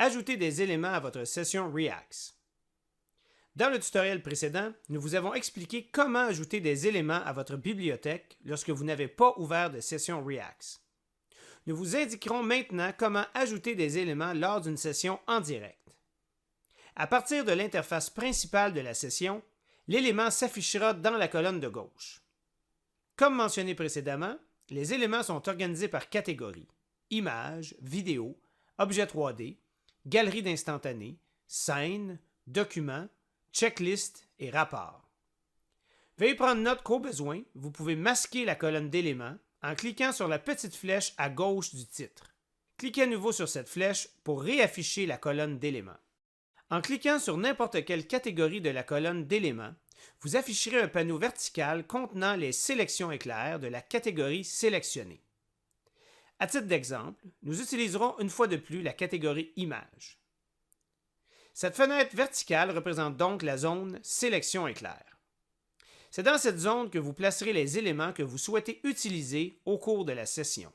Ajoutez des éléments à votre session Reacts. Dans le tutoriel précédent, nous vous avons expliqué comment ajouter des éléments à votre bibliothèque lorsque vous n'avez pas ouvert de session Reacts. Nous vous indiquerons maintenant comment ajouter des éléments lors d'une session en direct. À partir de l'interface principale de la session, l'élément s'affichera dans la colonne de gauche. Comme mentionné précédemment, les éléments sont organisés par catégorie: images, vidéos, objets 3D, galerie d'instantanés, scènes, documents, checklist et rapports. Veuillez prendre note qu'au besoin, vous pouvez masquer la colonne d'éléments en cliquant sur la petite flèche à gauche du titre. Cliquez à nouveau sur cette flèche pour réafficher la colonne d'éléments. En cliquant sur n'importe quelle catégorie de la colonne d'éléments, vous afficherez un panneau vertical contenant les sélections éclairs de la catégorie sélectionnée. À titre d'exemple, nous utiliserons une fois de plus la catégorie Images. Cette fenêtre verticale représente donc la zone Sélection éclair. C'est dans cette zone que vous placerez les éléments que vous souhaitez utiliser au cours de la session.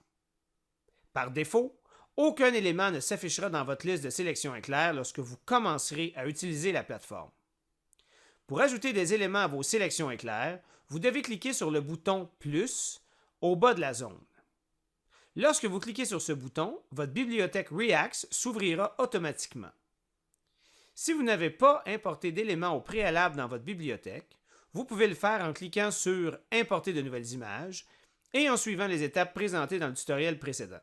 Par défaut, aucun élément ne s'affichera dans votre liste de sélection éclair lorsque vous commencerez à utiliser la plateforme. Pour ajouter des éléments à vos sélections éclair, vous devez cliquer sur le bouton « Plus » au bas de la zone. Lorsque vous cliquez sur ce bouton, votre bibliothèque Reacts s'ouvrira automatiquement. Si vous n'avez pas importé d'éléments au préalable dans votre bibliothèque, vous pouvez le faire en cliquant sur « Importer de nouvelles images » et en suivant les étapes présentées dans le tutoriel précédent.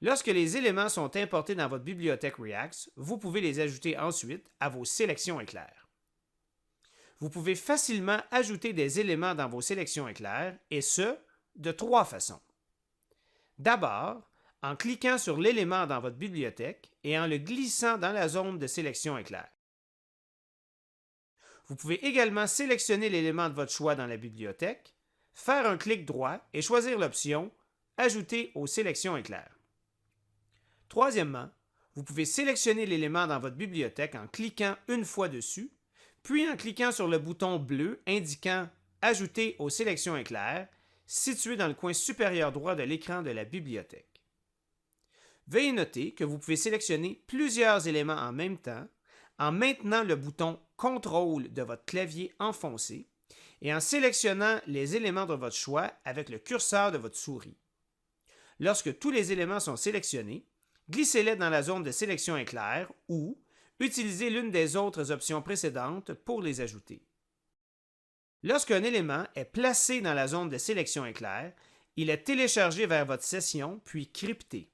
Lorsque les éléments sont importés dans votre bibliothèque Reacts, vous pouvez les ajouter ensuite à vos sélections éclairs. Vous pouvez facilement ajouter des éléments dans vos sélections éclairs, et ce, de trois façons. D'abord, en cliquant sur l'élément dans votre bibliothèque et en le glissant dans la zone de sélection éclair. Vous pouvez également sélectionner l'élément de votre choix dans la bibliothèque, faire un clic droit et choisir l'option « Ajouter aux sélections éclair ». Troisièmement, vous pouvez sélectionner l'élément dans votre bibliothèque en cliquant une fois dessus, puis en cliquant sur le bouton bleu indiquant « Ajouter aux sélections éclair » situé dans le coin supérieur droit de l'écran de la bibliothèque. Veuillez noter que vous pouvez sélectionner plusieurs éléments en même temps en maintenant le bouton « Contrôle » de votre clavier enfoncé et en sélectionnant les éléments de votre choix avec le curseur de votre souris. Lorsque tous les éléments sont sélectionnés, glissez-les dans la zone de sélection éclair ou utilisez l'une des autres options précédentes pour les ajouter. Lorsqu'un élément est placé dans la zone de sélection éclair, il est téléchargé vers votre session puis crypté.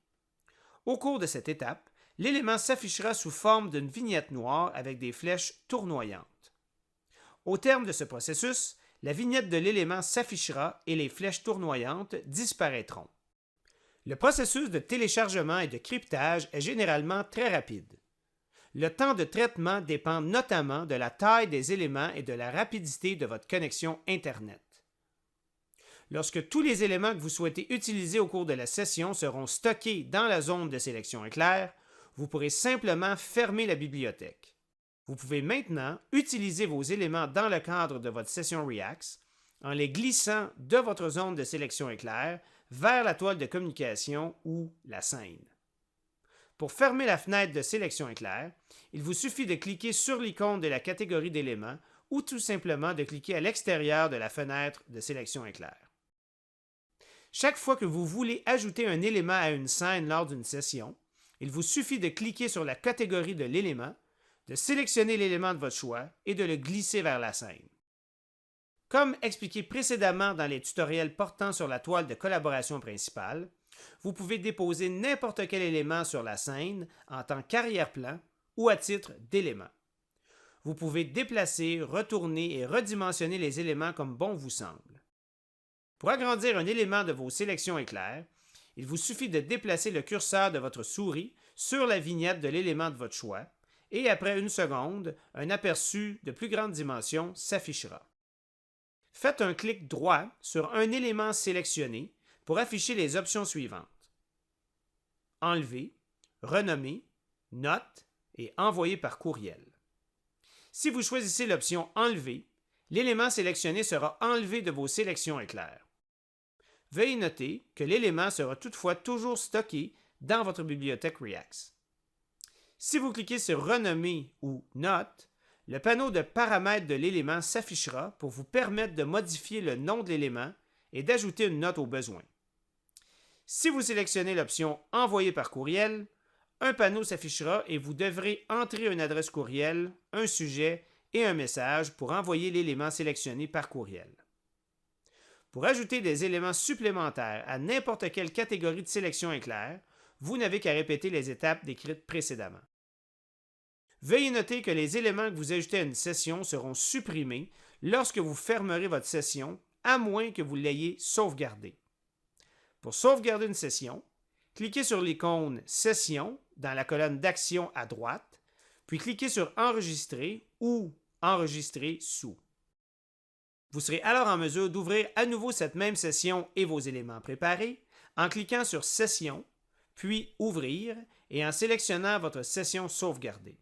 Au cours de cette étape, l'élément s'affichera sous forme d'une vignette noire avec des flèches tournoyantes. Au terme de ce processus, la vignette de l'élément s'affichera et les flèches tournoyantes disparaîtront. Le processus de téléchargement et de cryptage est généralement très rapide. Le temps de traitement dépend notamment de la taille des éléments et de la rapidité de votre connexion Internet. Lorsque tous les éléments que vous souhaitez utiliser au cours de la session seront stockés dans la zone de sélection éclair, vous pourrez simplement fermer la bibliothèque. Vous pouvez maintenant utiliser vos éléments dans le cadre de votre session Reacts en les glissant de votre zone de sélection éclair vers la toile de communication ou la scène. Pour fermer la fenêtre de sélection éclair, il vous suffit de cliquer sur l'icône de la catégorie d'éléments ou tout simplement de cliquer à l'extérieur de la fenêtre de sélection éclair. Chaque fois que vous voulez ajouter un élément à une scène lors d'une session, il vous suffit de cliquer sur la catégorie de l'élément, de sélectionner l'élément de votre choix et de le glisser vers la scène. Comme expliqué précédemment dans les tutoriels portant sur la toile de collaboration principale, vous pouvez déposer n'importe quel élément sur la scène en tant qu'arrière-plan ou à titre d'élément. Vous pouvez déplacer, retourner et redimensionner les éléments comme bon vous semble. Pour agrandir un élément de vos sélections éclair, il vous suffit de déplacer le curseur de votre souris sur la vignette de l'élément de votre choix et après une seconde, un aperçu de plus grande dimension s'affichera. Faites un clic droit sur un élément sélectionné pour afficher les options suivantes. Enlever, renommer, note et envoyer par courriel. Si vous choisissez l'option Enlever, l'élément sélectionné sera enlevé de vos sélections éclair. Veuillez noter que l'élément sera toutefois toujours stocké dans votre bibliothèque Reacts. Si vous cliquez sur Renommer ou Note, le panneau de paramètres de l'élément s'affichera pour vous permettre de modifier le nom de l'élément et d'ajouter une note au besoin. Si vous sélectionnez l'option Envoyer par courriel, un panneau s'affichera et vous devrez entrer une adresse courriel, un sujet et un message pour envoyer l'élément sélectionné par courriel. Pour ajouter des éléments supplémentaires à n'importe quelle catégorie de sélection éclair, vous n'avez qu'à répéter les étapes décrites précédemment. Veuillez noter que les éléments que vous ajoutez à une session seront supprimés lorsque vous fermerez votre session, à moins que vous l'ayez sauvegardée. Pour sauvegarder une session, cliquez sur l'icône « Session » dans la colonne d'Action à droite, puis cliquez sur « Enregistrer » ou « Enregistrer sous ». Vous serez alors en mesure d'ouvrir à nouveau cette même session et vos éléments préparés en cliquant sur « Session », puis « Ouvrir » et en sélectionnant votre session sauvegardée.